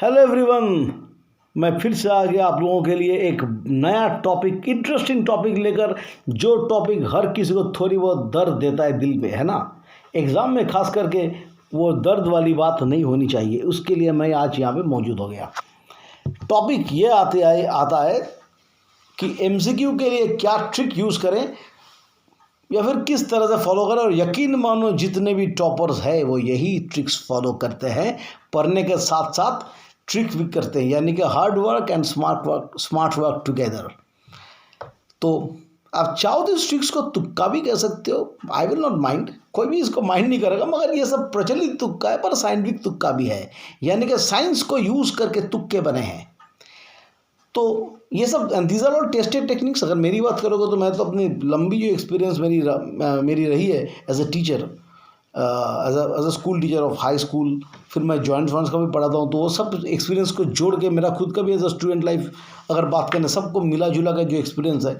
Hello everyone, मैं फिर से आ गया आप लोगों के लिए एक नया टॉपिक, इंटरेस्टिंग टॉपिक लेकर। जो टॉपिक हर किसी को थोड़ी बहुत दर्द देता है दिल पे, है ना। एग्ज़ाम में खास करके वो दर्द वाली बात नहीं होनी चाहिए, उसके लिए मैं आज यहाँ पे मौजूद हो गया। टॉपिक ये आता है कि एमसीक्यू के लिए क्या ट्रिक यूज़ करें या फिर किस तरह से फॉलो करें। और यकीन मानो जितने भी टॉपर्स हैं वो यही ट्रिक्स फॉलो करते हैं, पढ़ने के साथ साथ ट्रिक भी करते हैं, यानी कि hard work and smart work together. तो आप चाहो तो इस ट्रिक्स को तुक्का भी कह सकते हो, आई विल नॉट माइंड, कोई भी इसको माइंड नहीं करेगा, मगर ये सब प्रचलित तुक्का है पर साइंटिफिक तुक्का भी है, यानी कि साइंस को यूज़ करके तुक्के बने हैं। तो ये सब these are all tested techniques. अगर मेरी बात करोगे तो मैं तो अपनी लंबी जो एक्सपीरियंस मेरी रही है as a teacher, as a school teacher of high school, फिर मैं जॉइंट फंड्स का भी पढ़ाता हूँ, तो वो सब एक्सपीरियंस को जोड़ के मेरा खुद का भी एज अ स्टूडेंट लाइफ अगर बात करें, सबको मिला जुला का जो एक्सपीरियंस है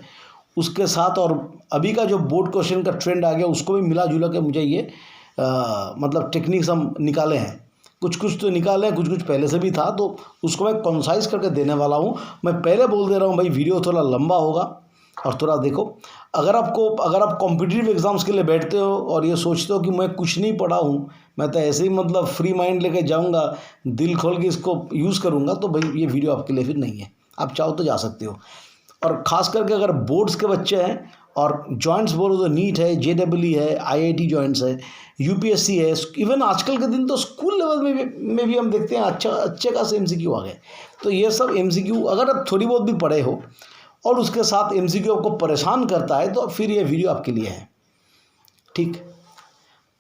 उसके साथ, और अभी का जो बोर्ड क्वेश्चन का ट्रेंड आ गया उसको भी मिला जुला के मुझे ये मतलब टेक्निक्स हम निकाले हैं। कुछ कुछ तो निकाले हैं, कुछ कुछ पहले से भी था, तो उसको मैं कंसाइज करके देने वाला हूँ। मैं पहले बोल दे रहा हूँ भाई, वीडियो थोड़ा लंबा होगा और थोड़ा देखो। अगर आप कॉम्पिटिटिव एग्ज़ाम्स के लिए बैठते हो और ये सोचते हो कि मैं कुछ नहीं पढ़ा हूँ, मैं तो ऐसे ही मतलब फ्री माइंड लेके जाऊँगा, दिल खोल के इसको यूज़ करूँगा, तो भाई ये वीडियो आपके लिए फिर नहीं है। आप चाहो तो जा सकते हो। और ख़ास करके अगर बोर्ड्स के बच्चे हैं और जॉइंट्स बोलो तो नीट है, JEE है, IIT जॉइंट्स है, UPSC है, इवन आजकल के दिन तो स्कूल लेवल में भी हम देखते हैं अच्छे खासे MCQ आ गए। तो ये सब MCQ अगर आप थोड़ी बहुत भी पढ़े हो और उसके साथ MCQ आपको परेशान करता है तो फिर ये वीडियो आपके लिए है, ठीक।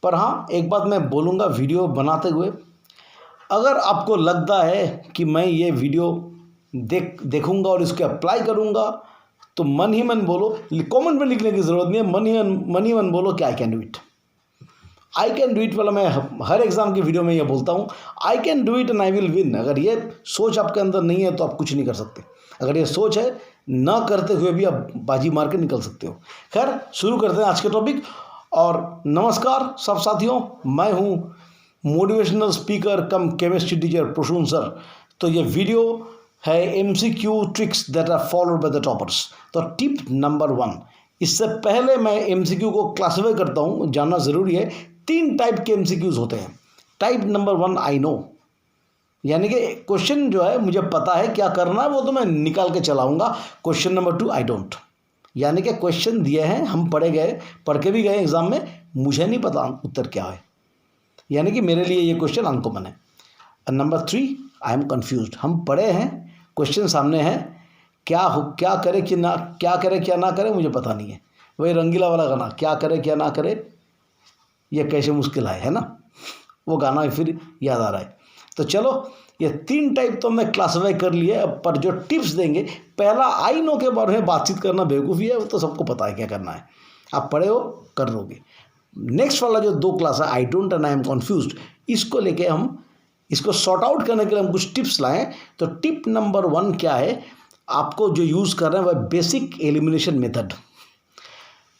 पर हाँ, एक बात मैं बोलूँगा वीडियो बनाते हुए, अगर आपको लगता है कि मैं ये वीडियो देखूँगा और इसको अप्लाई करूँगा, तो मन ही मन बोलो, कमेंट में लिखने की ज़रूरत नहीं है, मन ही मन बोलो कि I can do it. I can do it वाला मैं हर एग्ज़ाम की वीडियो में ये बोलता हूँ, I can do it and I will win. अगर ये सोच आपके अंदर नहीं है तो आप कुछ नहीं कर सकते। अगर ये सोच है, ना करते हुए भी आप बाजी मार के निकल सकते हो। खैर, शुरू करते हैं आज के टॉपिक। और नमस्कार सब साथियों, मैं हूँ motivational speaker cum chemistry teacher Prasoon sir. तो ये वीडियो है MCQ tricks that are followed by the toppers. तो टिप नंबर 1, इससे पहले मैं MCQ को क्लासिफाई करता हूँ, जानना ज़रूरी है। 3 टाइप के MCQs होते हैं। टाइप नंबर 1 आई नो, यानी कि क्वेश्चन जो है मुझे पता है क्या करना है, वो तो मैं निकाल के चलाऊँगा। क्वेश्चन नंबर 2 आई डोंट, यानी कि क्वेश्चन दिए हैं, हम पढ़ के भी गए एग्ज़ाम में, मुझे नहीं पता उत्तर क्या है, यानी कि मेरे लिए ये क्वेश्चन अनकॉमन है। और नंबर 3 आई एम कन्फ्यूज्ड, हम पढ़े हैं, क्वेश्चन सामने है, क्या करे क्या ना करे मुझे पता नहीं है। वही रंगीला वाला गाना, क्या करे क्या ना करे ये कैसे मुश्किल है ना, वो गाना फिर याद आ रहा है। तो चलो, ये 3 टाइप तो हमने क्लासिफाई कर लिए, पर जो टिप्स देंगे, पहला आई नो के बारे में बातचीत करना बेवकूफ़ी है, वो तो सबको पता है क्या करना है, आप पढ़े हो कर लोगे। नेक्स्ट वाला जो 2 क्लास है, I don't and I am confused, इसको लेके हम इसको सॉर्ट आउट करने के लिए हम कुछ टिप्स लाएं। तो टिप नंबर 1 क्या है, आपको जो यूज़ कर रहे हैं वह बेसिक एलिमिनेशन मेथड।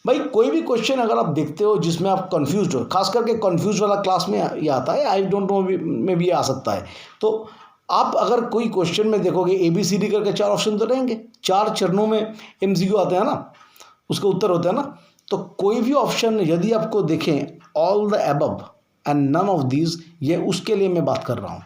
भाई कोई भी क्वेश्चन अगर आप देखते हो जिसमें आप कंफ्यूज हो, खास करके कंफ्यूज वाला क्लास में ये आता है, आई डोंट नो में भी आ सकता है। तो आप अगर कोई क्वेश्चन में देखोगे ABCD करके 4 ऑप्शन तो रहेंगे, 4 चरणों में MCQ आते हैं ना, उसके उत्तर होते हैं ना। तो कोई भी ऑप्शन यदि आपको देखें all the above and none of these, ये उसके लिए मैं बात कर रहा हूँ।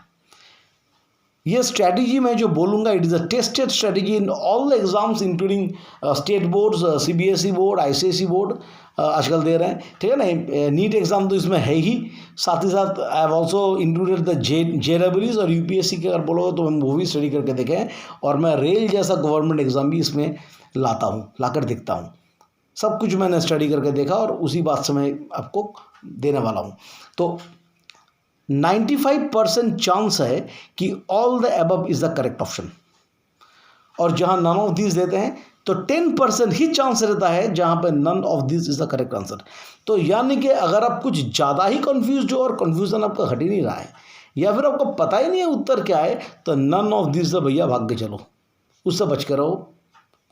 ये स्ट्रैटेजी मैं जो बोलूँगा, it is a tested strategy in all the exams including state boards, CBSE board, ICSE board आजकल दे रहे हैं, ठीक है ना। नीट एग्ज़ाम तो इसमें है ही, साथ ही साथ I have also included the JEE और UPSC के अगर बोलोगे तो हम वो भी स्टडी करके देखे हैं। और मैं रेल जैसा गवर्नमेंट एग्ज़ाम भी इसमें लाकर देखता हूँ। सब कुछ मैंने स्टडी करके देखा और उसी बात से मैं आपको देने वाला हूँ। तो 95% चांस है कि all the above is the correct option, और जहाँ नन ऑफ दिस देते हैं तो 10% ही चांस रहता है जहाँ पे none of this is the correct answer. तो यानी कि अगर आप कुछ ज़्यादा ही कंफ्यूज हो और कन्फ्यूज़न आपका हट ही नहीं रहा है, या फिर आपको पता ही नहीं है उत्तर क्या है, तो नन ऑफ दिस से भैया भाग के चलो, उससे बच के रहो,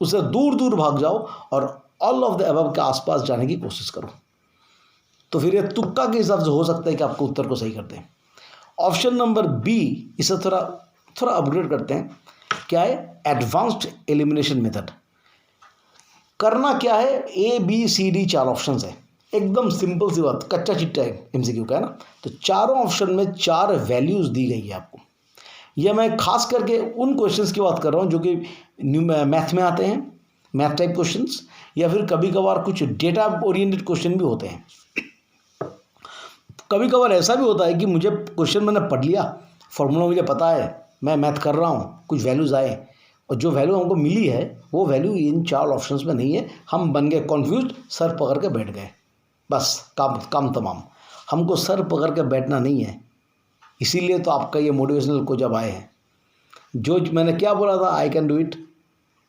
उससे दूर दूर भाग जाओ और ऑल ऑफ द अबव के आसपास जाने की कोशिश करो। तो फिर ये तुक्का के हिसाब से हो सकता है कि आपको उत्तर को सही कर दें। ऑप्शन नंबर B, इसे थोड़ा थोड़ा अपग्रेड करते हैं। क्या है? Advanced elimination method. करना क्या है? A B C D 4 option है, एकदम सिंपल सी बात, कच्चा चिट्टा है एमसीक्यू का, है ना। तो चारों ऑप्शन में 4 वैल्यूज दी गई है आपको। यह मैं खास करके उन क्वेश्चंस की बात कर रहा हूँ जो कि मैथ में आते हैं, मैथ टाइप क्वेश्चंस, या फिर कभी कभार कुछ डेटा ओरिएंटेड क्वेश्चन भी होते हैं। कभी कभार ऐसा भी होता है कि मुझे क्वेश्चन मैंने पढ़ लिया, फॉर्मूला मुझे पता है, मैं मैथ कर रहा हूँ, कुछ वैल्यूज़ आए और जो वैल्यू हमको मिली है वो वैल्यू इन 4 ऑप्शंस में नहीं है। हम बन गए कॉन्फ्यूज, सर पकड़ के बैठ गए, बस काम तमाम। हमको सर पकड़ के बैठना नहीं है, इसीलिए तो आपका ये मोटिवेशनल कोच अब आए हैं। जो मैंने क्या बोला था, आई कैन डू इट,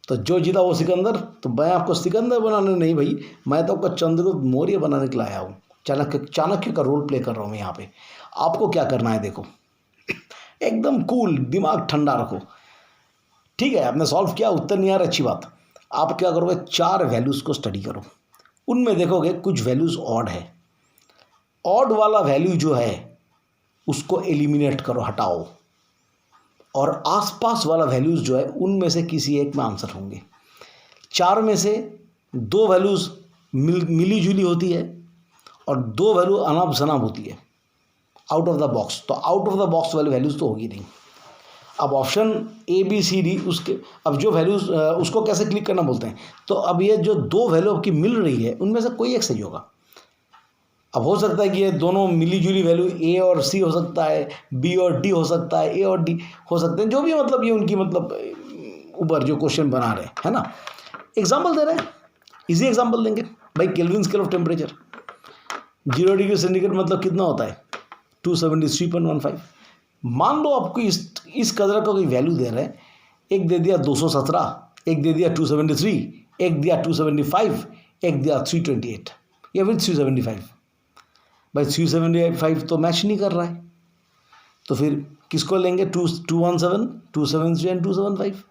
तो जो जीता वो सिकंदर। तो मैं आपको सिकंदर बनाने नहीं भाई, मैं तो आपको चंद्रगुप्त मौर्य बनाने के लिए आया हूँ। चाणक्य का रोल प्ले कर रहा हूँ मैं यहाँ पे। आपको क्या करना है देखो, एकदम कूल, दिमाग ठंडा रखो। ठीक है, आपने सॉल्व किया, उत्तर नहीं आ रहा, अच्छी बात। आप क्या करोगे, 4 वैल्यूज़ को स्टडी करो। उनमें देखोगे कुछ वैल्यूज़ ऑड है, ऑड वाला वैल्यू जो है उसको एलिमिनेट करो, हटाओ, और आसपास वाला वैल्यूज़ जो है उनमें से किसी एक में आंसर होंगे। 4 में से 2 वैल्यूज़ मिली जुली होती है और 2 वैल्यू अनाप शनाप होती है, आउट ऑफ द बॉक्स। तो आउट ऑफ द बॉक्स वाली वैल्यूज़ तो होगी नहीं। अब option A B C D, उसके अब जो वैल्यूज़ उसको कैसे क्लिक करना बोलते हैं। तो अब ये जो 2 वैल्यू आपकी मिल रही है उनमें से कोई एक सही होगा। अब हो सकता है कि ये दोनों मिली जुली वैल्यू ए और सी हो सकता है, बी और डी हो सकता है, ए और डी हो सकते हैं, जो भी मतलब ये उनकी मतलब ऊपर जो क्वेश्चन बना रहे हैं, है ना। एग्जाम्पल दे रहे हैं, इजी एग्जाम्पल देंगे भाई। Kelvin scale of temperature 0 degree centigrade मतलब कितना होता है, 273.15। मान लो आपको इस कदर का कोई वैल्यू दे रहे हैं, एक दे दिया 217, एक दे दिया 273, एक दिया 275, एक दिया 328 या फिर 375। भाई 375 तो मैच नहीं कर रहा है, तो फिर किसको लेंगे, 217, 273 एंड 275।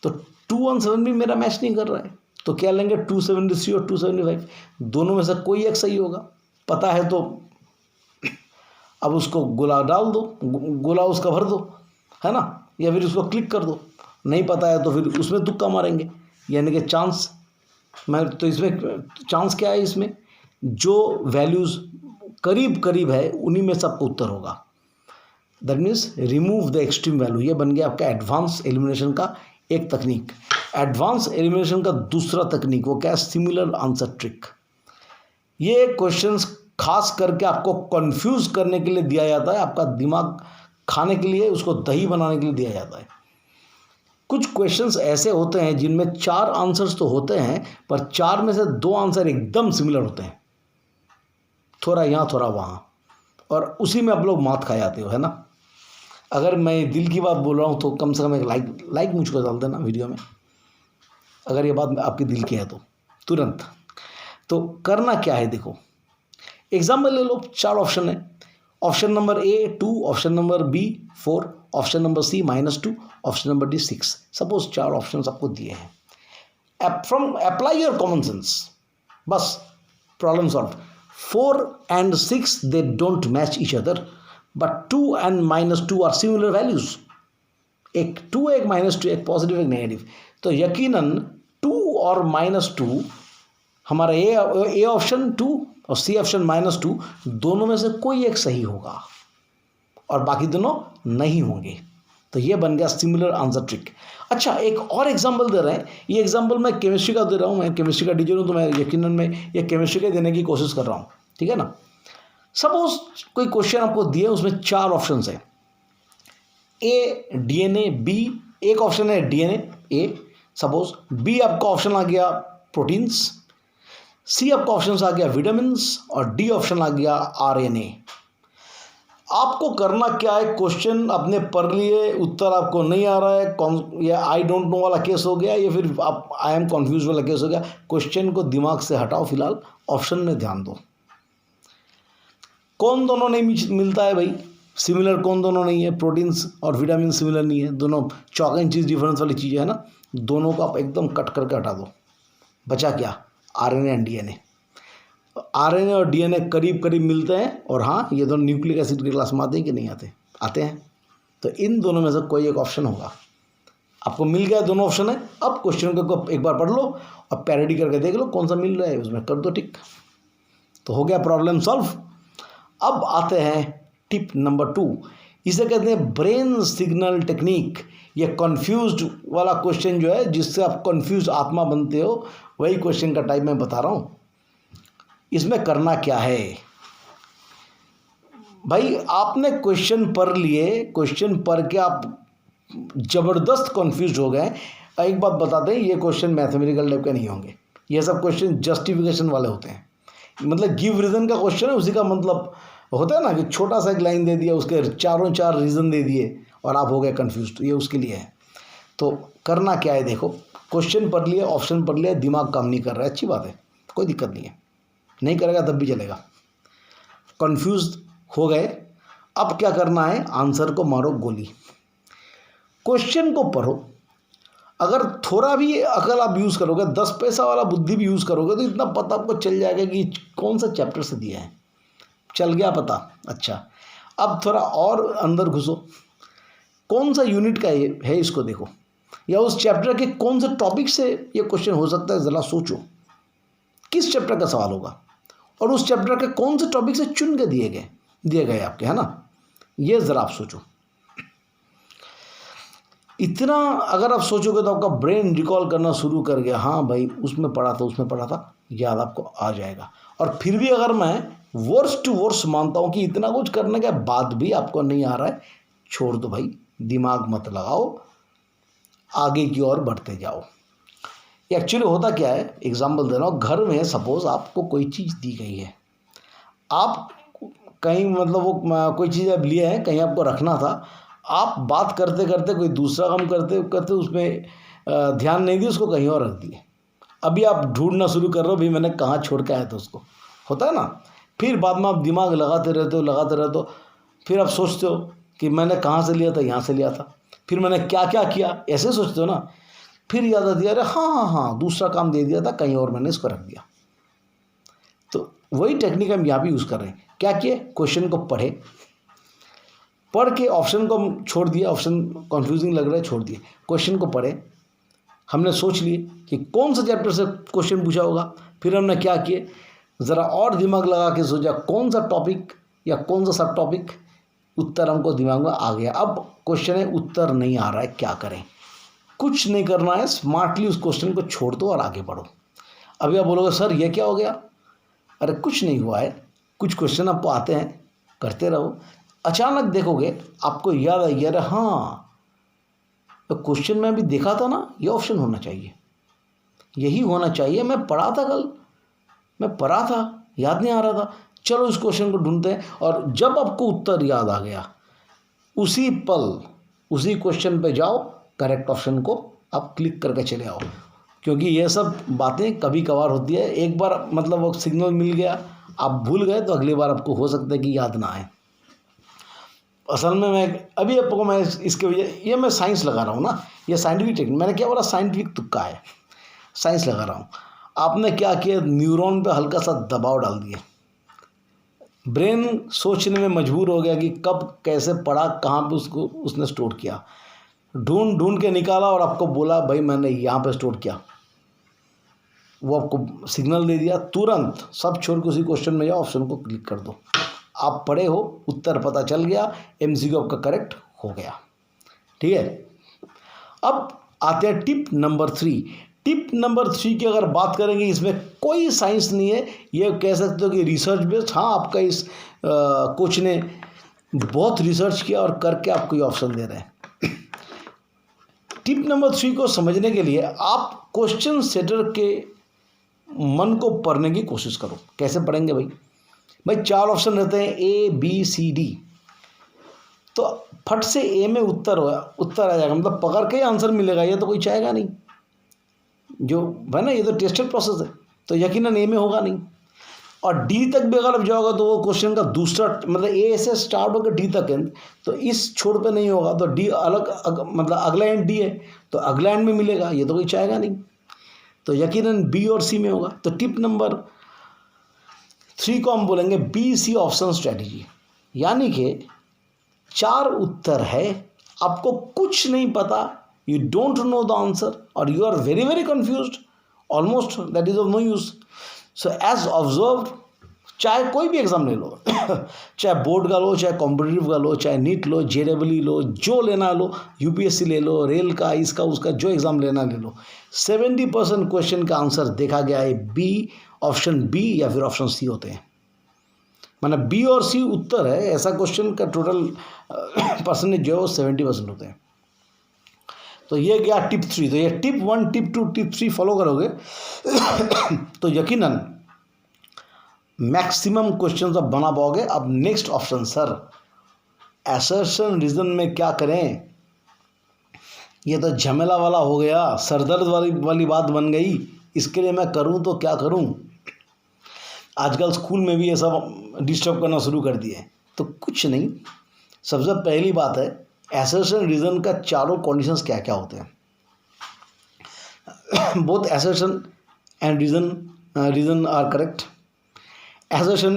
तो 217 भी मेरा मैच नहीं कर रहा है, तो क्या लेंगे, 273 और 275, दोनों में से कोई एक सही होगा। पता है तो अब उसको गोला डाल दो, गोला उसका भर दो, है ना, या फिर उसको क्लिक कर दो। नहीं पता है तो फिर उसमें तुक्का मारेंगे, यानी कि चांस। मैं तो इसमें चांस क्या है, इसमें जो वैल्यूज़ करीब करीब है उन्हीं में सबका उत्तर होगा। That means remove the extreme value. ये बन गया आपका एडवांस एलिमिनेशन का एक तकनीक। एडवांस एलिमिनेशन का दूसरा तकनीक वो क्या है, सिमिलर आंसर ट्रिक। ये क्वेश्चंस खास करके आपको कंफ्यूज करने के लिए दिया जाता है, आपका दिमाग खाने के लिए, उसको दही बनाने के लिए दिया जाता है। कुछ क्वेश्चंस ऐसे होते हैं जिनमें 4 आंसर्स तो होते हैं, पर 4 में से 2 आंसर एकदम सिमिलर होते हैं, थोड़ा यहाँ थोड़ा वहाँ, और उसी में आप लोग मात खा जाते हो, है ना। अगर मैं दिल की बात बोल रहा हूँ तो कम से कम एक लाइक मुझको डाल देना वीडियो में, अगर ये बात आपके दिल की है तो तुरंत। तो करना क्या है देखो, एग्जाम्पल ले लो, 4 ऑप्शन है। Option number A 2, option number B 4, option number C -2, option number D 6। Suppose 4 option आपको दिए हैं। From apply your common sense, बस problem solve. 4 and 6 they don't match each other, but 2 and -2 are similar values. एक 2 एक -2, एक positive एक negative, तो यकीनन 2 और -2 हमारा ए ऑप्शन 2 और सी ऑप्शन -2 दोनों में से कोई एक सही होगा और बाकी दोनों नहीं होंगे। तो ये बन गया सिमिलर आंसर ट्रिक। अच्छा, एक और एग्जांपल दे रहे हैं। ये एग्जांपल मैं केमिस्ट्री का दे रहा हूँ, मैं केमिस्ट्री का टीचर हूँ, तो मैं यकीनन मैं ये केमिस्ट्री का देने की कोशिश कर रहा हूँ, ठीक है ना। सपोज कोई क्वेश्चन आपको दिए, उसमें 4 ऑप्शन है, ए DNA, बी एक ऑप्शन है DNA ए, सपोज बी आपका ऑप्शन आ गया प्रोटीन्स, सी आपका ऑप्शन आ गया विटामिन्स और डी ऑप्शन आ गया RNA। आपको करना क्या है, क्वेश्चन आपने पढ़ लिए, उत्तर आपको नहीं आ रहा है, कौन या आई डोंट नो वाला केस हो गया, या फिर आप आई एम कन्फ्यूज वाला केस हो गया। क्वेश्चन को दिमाग से हटाओ, फिलहाल ऑप्शन में ध्यान दो। कौन दोनों नहीं मिलता है भाई, सिमिलर कौन दोनों नहीं है, प्रोटीन्स और विटामिन सिमिलर नहीं है, दोनों चॉक एंड चीज़ डिफरेंस वाली चीज़ें है ना, दोनों को आप एकदम कट करके हटा दो। बचा क्या, RNA एंड DNA। RNA और DNA करीब करीब मिलते हैं, और हाँ, ये दोनों न्यूक्लिक एसिड की क्लास में आते हैं कि नहीं आते, आते हैं। तो इन दोनों में से कोई एक ऑप्शन होगा। आपको मिल गया, दोनों ऑप्शन है। अब क्वेश्चन को एक बार पढ़ लो और पैरोडी करके देख लो कौन सा मिल रहा है, उसमें कर दो टिक, तो हो गया प्रॉब्लम सॉल्व। अब आते हैं टिप नंबर 2, इसे कहते हैं ब्रेन सिग्नल टेक्निक। ये कन्फ्यूज्ड वाला क्वेश्चन जो है, जिससे आप कन्फ्यूज आत्मा बनते हो, वही क्वेश्चन का टाइप मैं बता रहा हूँ। इसमें करना क्या है भाई, आपने क्वेश्चन पढ़ लिए, क्वेश्चन पढ़ के आप ज़बरदस्त कन्फ्यूज हो गए। एक बात बता दें, ये क्वेश्चन मैथमेटिकल टाइप के नहीं होंगे, ये सब क्वेश्चन जस्टिफिकेशन वाले होते हैं। मतलब गिव रीज़न का क्वेश्चन है, उसी का मतलब होता है ना कि छोटा सा एक लाइन दे दिया, उसके चारों चार रीज़न दे दिए और आप हो गए कन्फ्यूज, तो ये उसके लिए है। तो करना क्या है, देखो क्वेश्चन पढ़ लिया, ऑप्शन पढ़ लिया, दिमाग काम नहीं कर रहा है, अच्छी बात है, कोई दिक्कत नहीं है, नहीं करेगा तब भी चलेगा। कन्फ्यूज हो गए, अब क्या करना है, आंसर को मारो गोली, क्वेश्चन को पढ़ो। अगर थोड़ा भी अकल आप यूज़ करोगे, 10 पैसा वाला बुद्धि भी यूज़ करोगे, तो इतना पता आपको चल जाएगा कि कौन सा चैप्टर से दिया है, चल गया पता। अच्छा, अब थोड़ा और अंदर घुसो, कौन सा यूनिट का ये है इसको देखो, या उस चैप्टर के कौन से टॉपिक से ये क्वेश्चन हो सकता है, ज़रा सोचो किस चैप्टर का सवाल होगा, और उस चैप्टर के कौन से टॉपिक से चुन के दिए गए आपके, है ना, ये ज़रा आप सोचो। इतना अगर आप सोचोगे तो आपका ब्रेन रिकॉल करना शुरू कर गया, हाँ भाई उसमें पढ़ा था, याद आपको आ जाएगा। और फिर भी अगर मैं वर्स्ट टू वर्स्ट मानता हूँ कि इतना कुछ करने के बाद भी आपको नहीं आ रहा है, छोड़ दो भाई, दिमाग मत लगाओ, आगे की ओर बढ़ते जाओ। एक्चुअली होता क्या है, एग्जाम्पल दे रहा हूँ, घर में सपोज आपको कोई चीज़ दी गई है, आप कहीं मतलब वो कोई चीज़ आप लिए हैं, कहीं आपको रखना था, आप बात करते करते कोई दूसरा काम करते करते उसमें ध्यान नहीं दिए, उसको कहीं और रख दिए। अभी आप ढूंढना शुरू कर रहे हो, भाई मैंने कहाँ छोड़ के आया था उसको, होता है ना। फिर बाद में आप दिमाग लगाते रहते हो, फिर आप सोचते हो कि मैंने कहाँ से लिया था, यहाँ से लिया था, फिर मैंने क्या क्या किया, ऐसे सोचते हो ना। फिर याद आती है, अरे हाँ, दूसरा काम दे दिया था, कहीं और मैंने इसको रख दिया। तो वही टेक्निक हम यहाँ भी यूज़ कर रहे हैं। क्या किए, क्वेश्चन को पढ़ के ऑप्शन को हम छोड़ दिया, ऑप्शन कन्फ्यूजिंग लग रहा है, छोड़ दिए, क्वेश्चन को पढ़े, हमने सोच लिए कि कौन सा चैप्टर से क्वेश्चन पूछा होगा, फिर हमने क्या किए, ज़रा और दिमाग लगा के सोचा कौन सा टॉपिक या कौन सा सब टॉपिक, उत्तर हमको दिमाग में आ गया। अब क्वेश्चन है, उत्तर नहीं आ रहा है, क्या करें, कुछ नहीं करना है, स्मार्टली उस क्वेश्चन को छोड़ दो और आगे बढ़ो। अभी आप बोलोगे सर ये क्या हो गया, अरे कुछ नहीं हुआ है, कुछ क्वेश्चन आपको आते हैं, करते रहो, अचानक देखोगे आपको याद आएगी, अरे हाँ तो क्वेश्चन में भी देखा था ना, ये ऑप्शन होना चाहिए, यही होना चाहिए, मैं पढ़ा था, याद नहीं आ रहा था, चलो इस क्वेश्चन को ढूंढते हैं। और जब आपको उत्तर याद आ गया, उसी पल उसी क्वेश्चन पे जाओ, करेक्ट ऑप्शन को आप क्लिक करके चले आओ। क्योंकि ये सब बातें कभी कभार होती है, एक बार मतलब वो सिग्नल मिल गया, आप भूल गए, तो अगली बार आपको हो सकता है कि याद ना आए। असल में मैं अभी आपको मैं इसके वजह, ये मैं साइंस लगा रहा हूँ ना, ये साइंटिफिक टेक्निक, मैंने क्या बोला, साइंटिफिक तुक्का है, साइंस लगा रहा हूँ। आपने क्या किया, न्यूरॉन पे हल्का सा दबाव डाल दिया, ब्रेन सोचने में मजबूर हो गया कि कब कैसे पढ़ा, कहाँ पे उसको उसने स्टोर किया, ढूंढ के निकाला और आपको बोला भाई मैंने यहाँ पे स्टोर किया, वो आपको सिग्नल दे दिया, तुरंत सब छोड़ के उसी क्वेश्चन में जाओ, ऑप्शन को क्लिक कर दो, आप पढ़े हो, उत्तर पता चल गया, एमसीक्यू आपका करेक्ट हो गया। ठीक है, अब आते हैं टिप नंबर 3। टिप नंबर 3 की अगर बात करेंगे, इसमें कोई साइंस नहीं है, ये कह सकते हो कि रिसर्च बेस्ड। हाँ, आपका इस कोच ने बहुत रिसर्च किया और करके आपको ये ऑप्शन दे रहे हैं। टिप नंबर 3 को समझने के लिए आप क्वेश्चन सेटर के मन को पढ़ने की कोशिश करो। कैसे पढ़ेंगे भाई, 4 ऑप्शन रहते हैं, A B C D, तो फट से ए में उत्तर आ जाएगा, मतलब पकड़ के ही आंसर मिलेगा, ये तो कोई चाहेगा नहीं, जो है ना, ये तो टेस्टेड प्रोसेस है, तो यकीनन ए में होगा नहीं। और डी तक भी अगर आप जाओगे तो वो क्वेश्चन का दूसरा, मतलब ए से स्टार्ट होकर डी तक है, तो इस छोड़ पे नहीं होगा, तो डी मतलब अगला एंड डी है, तो अगला एंड में मिलेगा, ये तो कोई चाहेगा नहीं, तो यकीनन बी और सी में होगा। तो टिप नंबर 3 को हम बोलेंगे BC ऑप्शन स्ट्रैटेजी, यानी कि 4 उत्तर है, आपको कुछ नहीं पता, you don't know the answer और you are very very confused, almost that is of no use. So as observe, चाहे कोई भी एग्ज़ाम ले लो चाहे बोर्ड का लो, चाहे कॉम्पिटिटिव का लो, चाहे नीट लो, JEE लो, जो लेना लो, UPSC ले लो, रेल का, इसका उसका, जो एग्ज़ाम लेना ले लो, 70% क्वेश्चन का आंसर देखा गया है बी, ऑप्शन बी या फिर ऑप्शन सी होते हैं। मतलब बी और सी उत्तर है, ऐसा क्वेश्चन का टोटल परसेंटेज जो है वो 70% होते हैं। तो ये गया टिप 3। तो ये टिप 1, टिप 2, टिप 3 फॉलो करोगे तो यकीनन मैक्सिमम क्वेश्चन आप बना पाओगे। अब next option, sir assertion reason में क्या करें, ये तो झमेला वाला हो गया, सरदर्द वाली बात बन गई, इसके लिए मैं करूं तो क्या करूं। आजकल स्कूल में भी ऐसा डिस्टर्ब करना शुरू कर दिए। तो कुछ नहीं, सबसे पहली बात है असर्शन रीजन का चारों कंडीशंस क्या क्या होते हैं। Both assertion and reason are correct. Assertion,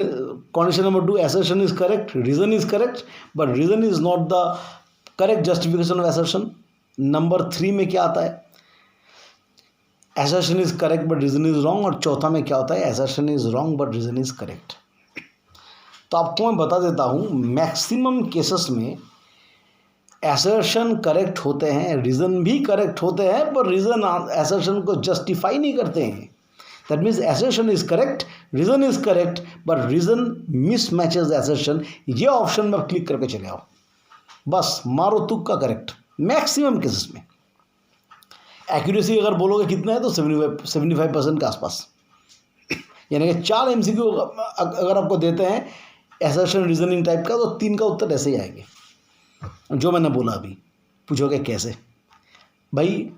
condition number 2, assertion is correct, reason is correct, but reason is not the correct justification of assertion. Number 3 में क्या आता है, assertion is correct but reason is wrong, और चौथा में क्या होता है, assertion is wrong but reason is correct। तो आपको मैं बता देता हूँ, मैक्सिमम केसेस में assertion करेक्ट होते हैं, रीज़न भी करेक्ट होते हैं, पर रीज़न assertion को जस्टिफाई नहीं करते हैं। That means assertion is correct, reason is correct, but reason mismatches the assertion। ये ऑप्शन में आप क्लिक करके चले आओ, बस मारो तुक्का करेक्ट। मैक्सिमम केसेस में एक्यूरेसी अगर बोलोगे कितना है तो 75% के आसपास। यानी कि 4 MCQ अगर आपको देते हैं assertion रीजनिंग टाइप का, तो 3 का उत्तर ऐसे ही आएंगे जो मैंने बोला अभी। पूछोगे कैसे भाई,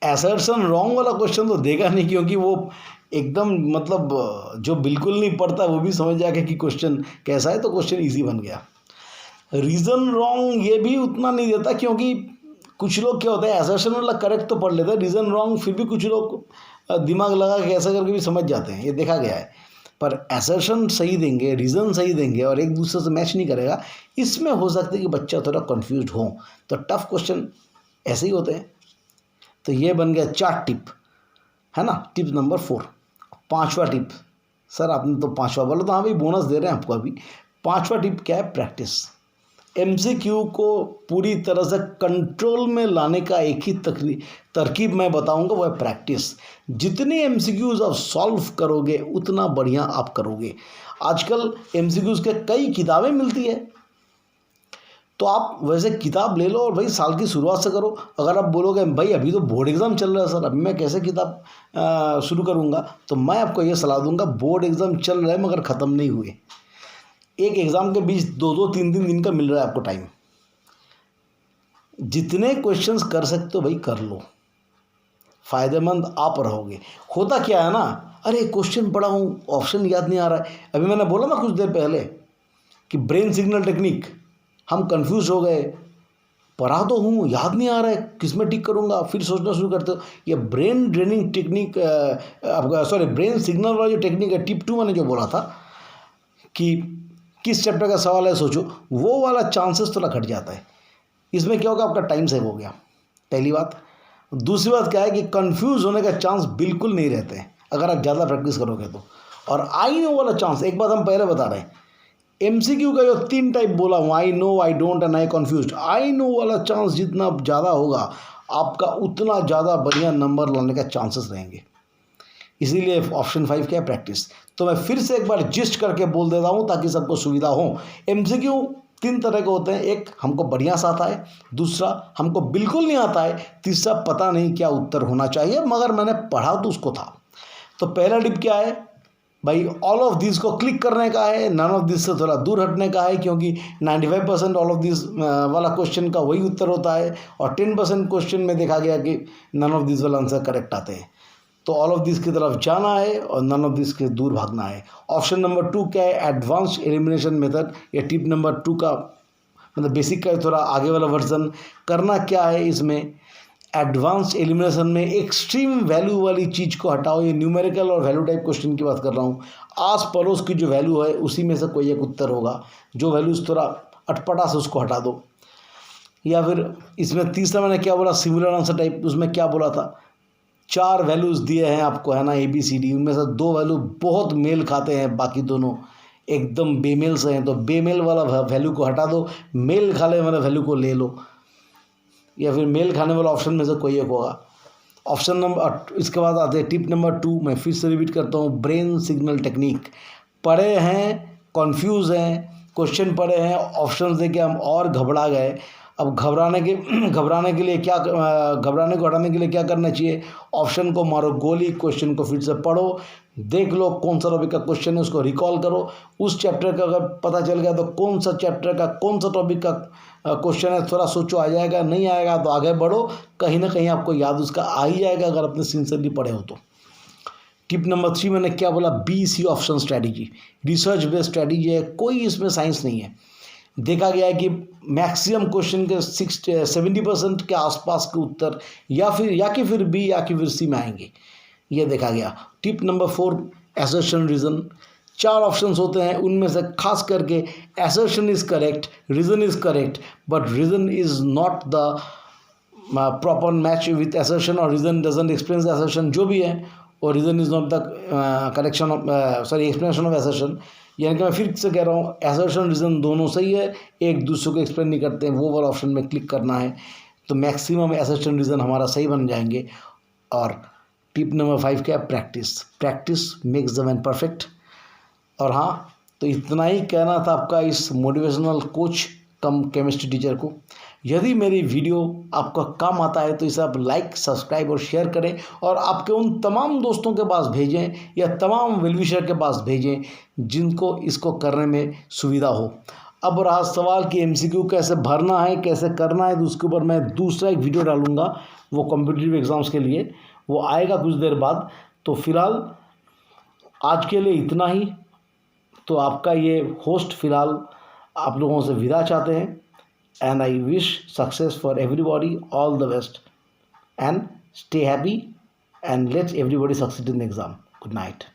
असर्शन रॉन्ग वाला क्वेश्चन तो देगा नहीं, क्योंकि वो एकदम मतलब जो बिल्कुल नहीं पढ़ता वो भी समझ जाएगा कि क्वेश्चन कैसा है, तो क्वेश्चन इजी बन गया। रीज़न रॉन्ग ये भी उतना नहीं देता, क्योंकि कुछ लोग क्या होता है असर्शन वाला करेक्ट तो पढ़ लेते हैं, रीज़न रॉन्ग फिर भी कुछ लोग दिमाग लगा के ऐसा करके भी समझ जाते हैं, ये देखा गया है। पर असर्शन सही देंगे, रीज़न सही देंगे और एक दूसरे से मैच नहीं करेगा, इसमें हो सकता है कि बच्चा थोड़ा कन्फ्यूज हो। तो टफ क्वेश्चन ऐसे ही होते हैं। तो ये बन गया 4 टिप, है ना। टिप नंबर 4, 5वां टिप। सर आपने तो 5वां बोला, तो हाँ भाई बोनस दे रहे हैं आपको अभी। 5वां टिप क्या है, प्रैक्टिस। MCQ को पूरी तरह से कंट्रोल में लाने का एक ही तरकीब मैं बताऊंगा, वो है प्रैक्टिस। जितने MCQs आप सॉल्व करोगे उतना बढ़िया आप करोगे। आजकल MCQs के कई किताबें मिलती है, तो आप वैसे किताब ले लो और भाई साल की शुरुआत से करो। अगर आप बोलोगे भाई अभी तो बोर्ड एग्ज़ाम चल रहा है सर, अभी मैं कैसे किताब शुरू करूँगा, तो मैं आपको ये सलाह दूंगा, बोर्ड एग्ज़ाम चल रहा है मगर ख़त्म नहीं हुए, एक एग्ज़ाम के बीच 2-2, 3-3 दिन का मिल रहा है आपको टाइम। जितने क्वेश्चंस कर सकते हो भाई कर लो, फ़ायदेमंद आप रहोगे। होता क्या है ना, अरे क्वेश्चन पढ़ा हूँ, ऑप्शन याद नहीं आ रहा है। अभी मैंने बोला ना कुछ देर पहले कि ब्रेन सिग्नल टेक्निक, हम कंफ्यूज हो गए, पढ़ा तो हूँ याद नहीं आ रहा है, किस में टिक करूँगा, फिर सोचना शुरू करते हो। ये brain draining technique, brain signal वाला जो टेक्निक है, टिप 2 मैंने जो बोला था कि किस चैप्टर का सवाल है सोचो, वो वाला चांसेस थोड़ा घट जाता है। इसमें क्या होगा, आपका टाइम सेव हो गया, पहली बात। दूसरी बात क्या है कि कंफ्यूज होने का चांस बिल्कुल नहीं रहते हैं अगर आप ज़्यादा प्रैक्टिस करोगे तो। और आई नो वाला चांस, एक बात हम पहले बता रहे हैं, MCQ का जो 3 टाइप बोला हूँ, I know, I don't and I confuse, I know वाला चांस जितना ज़्यादा होगा आपका उतना ज़्यादा बढ़िया नंबर लाने का चांसेस रहेंगे। इसीलिए ऑप्शन 5 क्या है, प्रैक्टिस। तो मैं फिर से एक बार जिस्ट करके बोल देता हूँ ताकि सबको सुविधा हो। MCQ 3 तरह के होते हैं, एक हमको बढ़िया से आता है, दूसरा हमको बिल्कुल नहीं आता है, तीसरा पता नहीं क्या उत्तर होना चाहिए मगर मैंने पढ़ा तो उसको था। तो पहला टिप क्या है भाई, ऑल ऑफ दिस को क्लिक करने का है, नन ऑफ दिस से थोड़ा दूर हटने का है, क्योंकि 95% ऑल ऑफ दिस वाला क्वेश्चन का वही उत्तर होता है और 10% क्वेश्चन में देखा गया कि नन ऑफ दिस वाला आंसर करेक्ट आते हैं। तो ऑल ऑफ दिस की तरफ जाना है और नन ऑफ दिस के दूर भागना है। ऑप्शन नंबर 2 क्या है, एडवांस्ड एलिमिनेशन मेथड। ये टिप नंबर 2 का मतलब बेसिक का थोड़ा आगे वाला वर्जन। करना क्या है इसमें, एडवांस एलिमिनेशन में एक्सट्रीम वैल्यू वाली चीज़ को हटाओ। ये न्यूमेरिकल और वैल्यू टाइप क्वेश्चन की बात कर रहा हूँ। आस पड़ोस की जो वैल्यू है उसी में से कोई एक उत्तर होगा, जो वैल्यूज थोड़ा अटपटा से उसको हटा दो। या फिर इसमें तीसरा मैंने क्या बोला, सिमिलर आंसर टाइप, उसमें क्या बोला था, 4 वैल्यूज़ दिए हैं आपको, है ना, ABCD, उनमें से 2 वैल्यू बहुत मेल खाते हैं, बाकी दोनों एकदम बेमेल से हैं, तो बेमेल वाला वैल्यू को हटा दो, मेल खाने वाले वैल्यू को ले लो, या फिर मेल खाने वाला ऑप्शन में से कोई एक होगा। ऑप्शन नंबर, इसके बाद आते हैं टिप नंबर 2, मैं फिर से रिपीट करता हूँ, ब्रेन सिग्नल टेक्निक। पढ़े हैं, कॉन्फ्यूज़ हैं, क्वेश्चन पढ़े हैं, ऑप्शन देके हम और घबरा गए। अब घबराने के लिए क्या, घबराने को हटाने के लिए क्या करना चाहिए, ऑप्शन को मारो गोली, क्वेश्चन को फिर से पढ़ो, देख लो कौन सा टॉपिक का क्वेश्चन है, उसको रिकॉल करो, उस चैप्टर का अगर पता चल गया तो कौन सा चैप्टर का कौन सा टॉपिक का क्वेश्चन है, थोड़ा सोचो, आ जाएगा, नहीं आएगा तो आगे बढ़ो, कहीं ना कहीं आपको याद उसका आ ही जाएगा अगर आपने सिंसियरली पढ़े हो तो। टिप नंबर 3 मैंने क्या बोला, BC option strategy, research based strategy है, कोई इसमें साइंस नहीं है। देखा गया है कि मैक्सिमम क्वेश्चन के 70% के आसपास के उत्तर या फिर बी या कि फिर सी में आएंगे, ये देखा गया। Tip number 4, assertion reason. 4 options होते हैं, उनमें से खास करके assertion is correct, reason is correct, but reason is not the proper match with assertion, और reason doesn't explain the assertion, जो भी है, और reason is not the correction of explanation of assertion. यानी कि मैं फिर से कह रहा हूँ, असर्शन रीज़न दोनों सही है, एक दूसरे को एक्सप्लेन नहीं करते हैं, वो वाला ऑप्शन में क्लिक करना है, तो मैक्सिमम असर्शन रीज़न हमारा सही बन जाएंगे। और टिप नंबर 5 क्या है, practice makes the man perfect. और हाँ, तो इतना ही कहना था आपका इस मोटिवेशनल कोच कम केमिस्ट्री टीचर को। यदि मेरी वीडियो आपका काम आता है तो इसे आप लाइक, सब्सक्राइब और शेयर करें, और आपके उन तमाम दोस्तों के पास भेजें या तमाम वेलविशर के पास भेजें जिनको इसको करने में सुविधा हो। अब रहा सवाल कि MCQ कैसे भरना है, कैसे करना है, तो उसके ऊपर मैं दूसरा एक वीडियो डालूंगा, वो कॉम्पिटिटिव एग्ज़ाम्स के लिए, वो आएगा कुछ देर बाद। तो फिलहाल आज के लिए इतना ही। तो आपका ये होस्ट फिलहाल आप लोगों से विदा चाहते हैं, and I wish success for everybody, all the best, and stay happy and let everybody succeed in the exam. Good night.